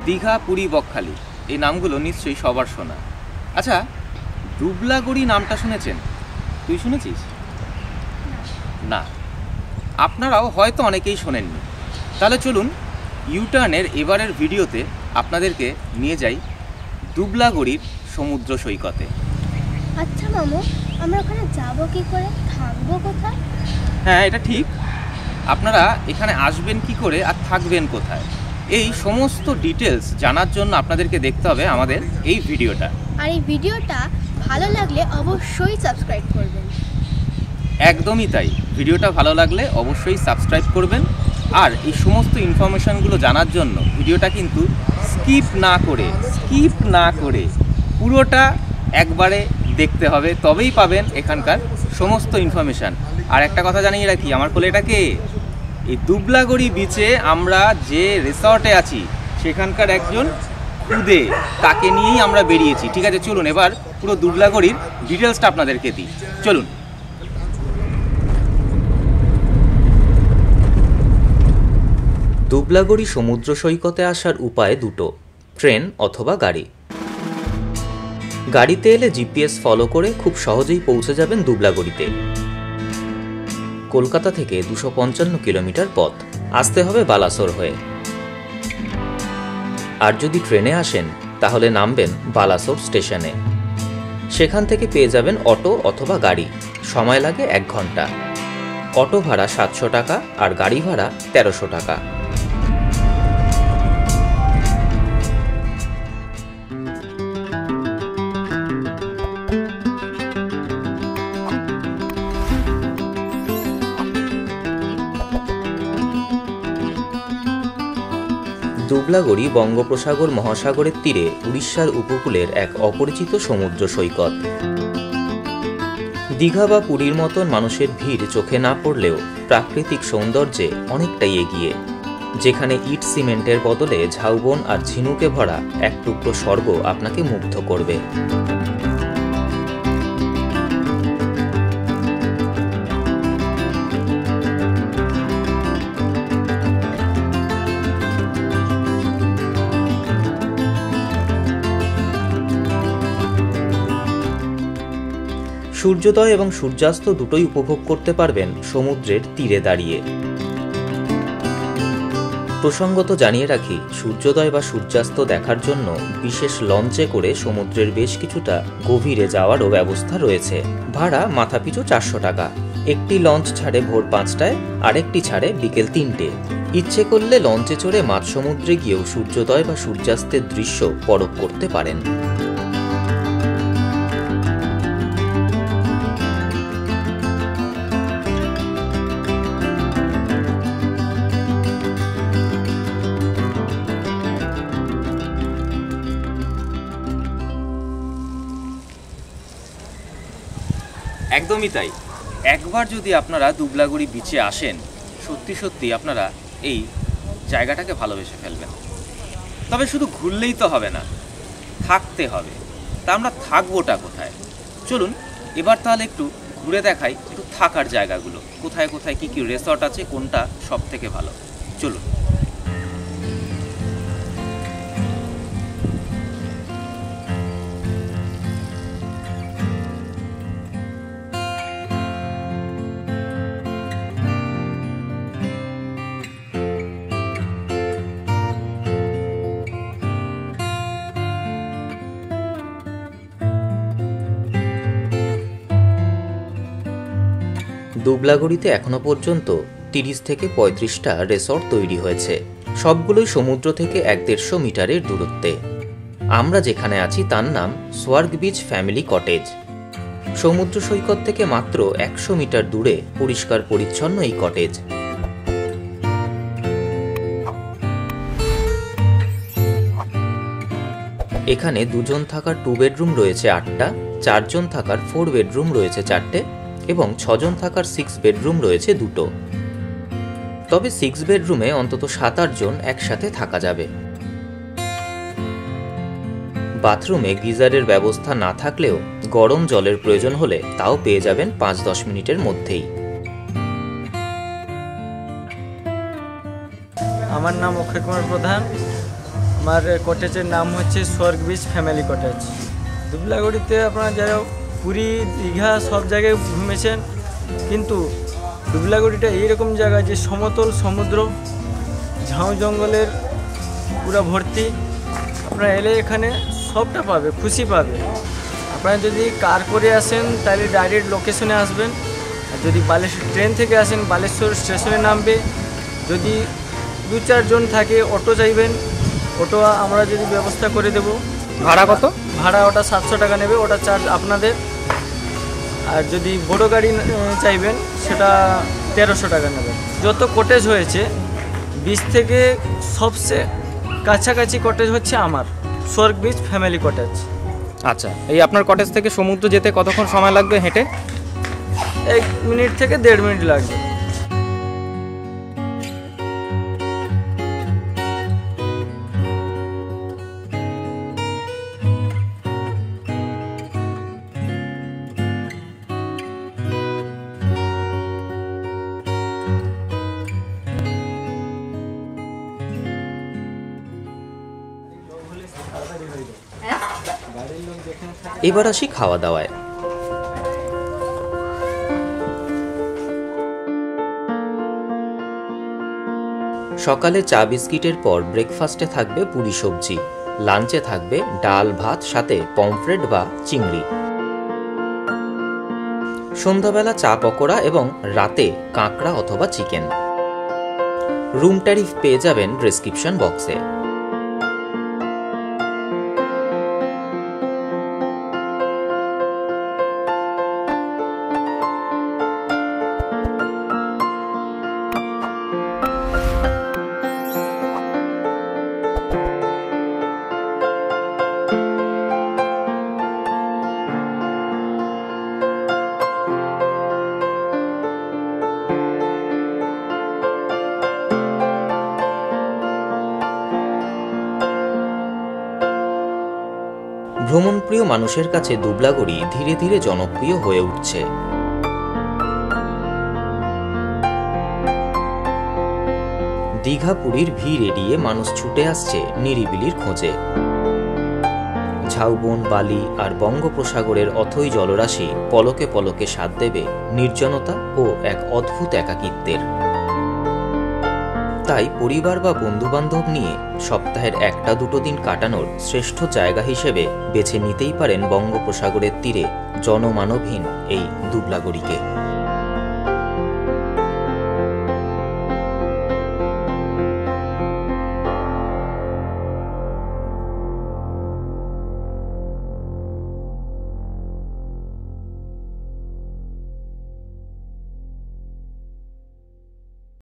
দীঘা, পুরী, বকখালি এই নামগুলো নিশ্চয়ই সবার শোনা। আচ্ছা, দুবলাগড়ি নামটা শুনেছেন? তুই শুনেছিস? না, আপনারাও হয়তো অনেকেই শোনেননি। তাহলে চলুন ইউটার্নের এবারের ভিডিওতে আপনাদেরকে নিয়ে যাই দুবলাগড়ির সমুদ্র সৈকতে। আচ্ছা মামু, আমরা ওখানে যাবো কি করে, থাকবো কোথায়? হ্যাঁ, এটা ঠিক। আপনারা এখানে আসবেন কি করে আর থাকবেন কোথায়, এই সমস্ত ডিটেলস জানার জন্য আপনাদেরকে দেখতে হবে আমাদের এই ভিডিওটা। আর এই ভিডিওটা ভালো লাগলে অবশ্যই সাবস্ক্রাইব করবেন। একদমই তাই, ভিডিওটা ভালো লাগলে অবশ্যই সাবস্ক্রাইব করবেন। আর এই সমস্ত ইনফরমেশানগুলো জানার জন্য ভিডিওটা কিন্তু স্কিপ না করে পুরোটা একবারে দেখতে হবে, তবেই পাবেন এখানকার সমস্ত ইনফরমেশান। আর একটা কথা জানিয়ে রাখি, আমার কোলে এটা কে? এই দুবলাগড়ি বিচে আমরা যে রিসর্টে আছি সেখানকার একজন খুদে, তাকে নিয়েই আমরা বেরিয়েছি। ঠিক আছে, চলুন এবার পুরো দুবলাগড়ির ডিটেলসটা আপনাদেরকে দিই। চলুন। দুবলাগড়ি সমুদ্র সৈকতে আসার উপায় দুটো, ট্রেন অথবা গাড়ি। গাড়িতে এলে জিপিএস ফলো করে খুব সহজেই পৌঁছে যাবেন দুবলাগড়িতে। কলকাতা থেকে 255 কিলোমিটার পথ, আসতে হবে বালাসোর হয়ে। আর যদি ট্রেনে আসেন তাহলে নামবেন বালাসোর স্টেশনে। সেখান থেকে পেয়ে যাবেন অটো অথবা গাড়ি, সময় লাগে 1 ঘন্টা। অটো ভাড়া 700 টাকা আর গাড়ি ভাড়া 1300 টাকা। দুবলাগড়ি বঙ্গোপসাগর মহাসাগরের তীরে উড়িষ্যার উপকূলের এক অপরিচিত সমুদ্র সৈকত। দীঘা বা পুরীর মতন মানুষের ভিড় চোখে না পড়লেও প্রাকৃতিক সৌন্দর্যে অনেকটাই এগিয়ে, যেখানে ইট সিমেন্টের বদলে ঝাউবন আর ঝিনুকে ভরা এক টুকরো স্বর্গ আপনাকে মুগ্ধ করবে। সূর্যোদয় এবং সূর্যাস্ত দুটোই উপভোগ করতে পারবেন সমুদ্রের তীরে দাঁড়িয়ে। প্রসঙ্গত জানিয়ে রাখি, সূর্যোদয় বা সূর্যাস্ত দেখার জন্য বিশেষ লঞ্চে করে সমুদ্রের বেশ কিছুটা গভীরে যাওয়ারও ব্যবস্থা রয়েছে। ভাড়া মাথাপিছু 400 টাকা। একটি লঞ্চ ছাড়ে ভোর 5টায়, আরেকটি ছাড়ে বিকেল 3টে। ইচ্ছে করলে লঞ্চে চড়ে মাঝ সমুদ্রে গিয়েও সূর্যোদয় বা সূর্যাস্তের দৃশ্য পরখ করতে পারেন। একদমই তাই, একবার যদি আপনারা দুবলাগড়ি বিচে আসেন, সত্যি আপনারা এই জায়গাটাকে ভালোবেসে ফেলবেন। তবে শুধু ঘুরলেই তো হবে না, থাকতে হবে। তা আমরা থাকবোটা কোথায়? চলুন এবার তাহলে একটু ঘুরে দেখাই একটু থাকার জায়গাগুলো, কোথায় কোথায় কী কী রিসর্ট আছে, কোনটা সব থেকে ভালো। চলুন। দুবলাগড়িতে এখনো পর্যন্ত 30 থেকে 35টা রিসর্ট তৈরি হয়েছে, সবগুলোই সমুদ্র থেকে 150 মিটারের দূরত্বে। আমরা যেখানে আছি তার নাম স্বর্গ বিচ ফ্যামিলি কটেজ। সমুদ্র সৈকত থেকে মাত্র 100 মিটার দূরে পরিষ্কার পরিচ্ছন্ন এই কটেজ। এখানে 2 জন থাকার 2 বেডরুম রয়েছে 8টা, 4 জন থাকার 4 বেডরুম রয়েছে 4টে এবং 6 জন থাকার 6 বেডরুম রয়েছে 2টো। তবে 6 বেডরুমে অন্তত 7-8 জন একসাথে থাকা যাবে। বাথরুমে গিজারের ব্যবস্থা না থাকলেও গরম জলের প্রয়োজন হলে তাও পেয়ে যাবেন 5-10 মিনিটের মধ্যেই। আমার নাম অক্ষয় কুমার প্রধান। আমার কটেজের নাম হচ্ছে স্বর্গ বিচ ফ্যামিলি কটেজ। দুবলাগড়িতে আপনারা যারা পুরী দীঘা সব জায়গায় ঘুমেছেন, কিন্তু দুবলাগড়িটা এইরকম জায়গা যে সমতল সমুদ্র, ঝাউ জঙ্গলের পুরো ভর্তি। আপনারা এলে এখানে সবটা পাবে, খুশি পাবে। আপনারা যদি কার করে আসেন তাহলে ডাইরেক্ট লোকেশনে আসবেন, আর যদি ট্রেন থেকে আসেন বালেশ্বর স্টেশনে নামবে। যদি 2-4 জন থাকে অটো চাইবেন, অটো আমরা যদি ব্যবস্থা করে দেব। ভাড়া কত? ভাড়া ওটা 700 টাকা নেবে, ওটা চার্জ আপনাদের। আর যদি বড় গাড়ি চাইবেন সেটা 1300 টাকা নেবে। যত কটেজ হয়েছে বিচ থেকে সবচেয়ে কাছাকাছি কটেজ হচ্ছে আমার স্বর্গ বিচ ফ্যামিলি কটেজ। আচ্ছা, এই আপনার কটেজ থেকে সমুদ্র যেতে কতক্ষণ সময় লাগবে হেঁটে? 1 মিনিট থেকে 1.5 মিনিট লাগবে। এবার আসি খাওয়া দাওয়ায়। সকালে চা বিস্কিটের পর ব্রেকফাস্টে থাকবে পুরি সবজি, লাঞ্চে থাকবে ডাল ভাত সাথে পমফ্রেট বা চিংড়ি, সন্ধ্যাবেলা চা পকোড়া এবং রাতে কাঁকড়া অথবা চিকেন। রুম ট্যারিফ পেয়ে যাবেন ডেসক্রিপশন বক্সে। ভ্রমণপ্রিয় মানুষের কাছে দুবলাগড়ি ধীরে ধীরে জনপ্রিয় হয়ে উঠছে। দীঘা পুরীর ভিড় এড়িয়ে মানুষ ছুটে আসছে নিরিবিলির খোঁজে। ঝাউবন, বালি আর বঙ্গোপসাগরের অথই জলরাশি পলকে পলকে স্বাদ দেবে নির্জনতা ও এক অদ্ভুত একাকিত্বের। তাই পরিবার বা বন্ধুবান্ধব নিয়ে সপ্তাহের 1-2 দিন কাটানোর শ্রেষ্ঠ জায়গা হিসেবে বেছে নিতেই পারেন বঙ্গোপসাগরের তীরে জনমানবহীন এই দুবলাগড়িকে।